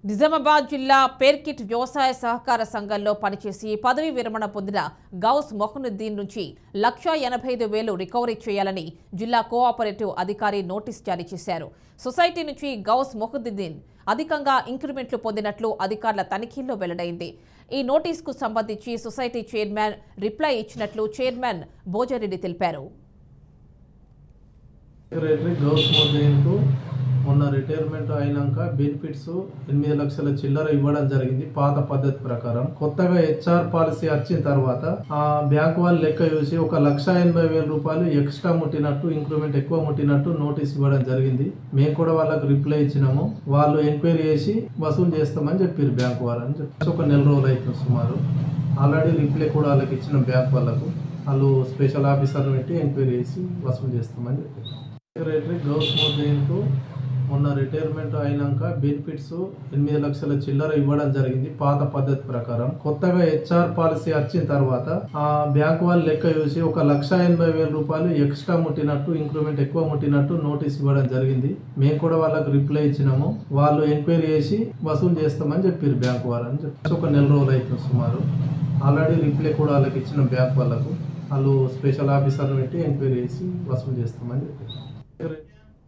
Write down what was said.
నిజామాబాద్ జిల్లా పేర్కిట్ వ్యవసాయ సహకార సంఘంలో పనిచేసి పదవి విరమణ పొందిన గౌస్ మొహనుద్దీన్ నుంచి 1,85,000 రికవరీ చేయాలని జిల్లా కోఆపరేటివ్ అధికారి నోటీస్ జారీ చేశారు. సొసైటీ నుంచి గౌస్ మొహనుద్దీన్ అధికంగా ఇంక్రిమెంట్లు పొందినట్లు అధికారుల తనిఖీల్లో వెల్లడైంది. ఈ నోటీసుకు సంబంధించి సొసైటీ చైర్మన్ రిప్లై ఇచ్చినట్లు చైర్మన్ భోజరెడ్డి తెలిపారు. మొన్న రిటైర్మెంట్ అయినాక బెనిఫిట్స్ 8 లక్షల చిల్లర ఇవ్వడం జరిగింది పాత పద్ధతి ప్రకారం. కొత్తగా హెచ్ఆర్ పాలసీ వచ్చిన తర్వాత ఆ బ్యాంక్ వాళ్ళు లెక్క చూసి 1,80,000 రూపాయలు ఎక్స్ట్రా ముట్టినట్టు, ఇంక్రిమెంట్ ఎక్కువ ముట్టినట్టు నోటీస్ ఇవ్వడం జరిగింది. మేము కూడా వాళ్ళకి రిప్లై ఇచ్చినాము. వాళ్ళు ఎంక్వైరీ చేసి వసూలు చేస్తామని చెప్పారు బ్యాంక్ వాళ్ళని చెప్పి. ఒక నెల రోజులు అవుతుంది సుమారు. ఆల్రెడీ రిప్లై కూడా వాళ్ళకి ఇచ్చిన బ్యాంక్ వాళ్ళకు. వాళ్ళు స్పెషల్ ఆఫీసర్ని పెట్టి ఎంక్వైరీ చేసి వసూలు చేస్తామని చెప్పారు. సెక్రటరీ గౌస్ మొహనుద్దీన్కు మొన్న రిటైర్మెంట్ అయినాక బెనిఫిట్స్ 8 లక్షల చిల్లర ఇవ్వడం జరిగింది పాత పద్ధతి ప్రకారం. కొత్తగా హెచ్ఆర్ పాలసీ వచ్చిన తర్వాత ఆ బ్యాంక్ వాళ్ళు లెక్క చూసి 1,80,000 రూపాయలు ఎక్స్ట్రా ముట్టినట్టు, ఇంక్రిమెంట్ ఎక్కువ ముట్టినట్టు నోటీస్ ఇవ్వడం జరిగింది. మేము కూడా వాళ్ళకి రిప్లై ఇచ్చినాము. వాళ్ళు ఎంక్వైరీ చేసి వసూలు చేస్తామని చెప్పారు బ్యాంక్ వాళ్ళని చెప్పి. ఒక నెల రోజులు అవుతుంది సుమారు. ఆల్రెడీ రిప్లై కూడా వాళ్ళకి ఇచ్చిన బ్యాంక్ వాళ్ళకు. వాళ్ళు స్పెషల్ ఆఫీసర్ని పెట్టి ఎంక్వైరీ చేసి వసూలు చేస్తామని చెప్పారు.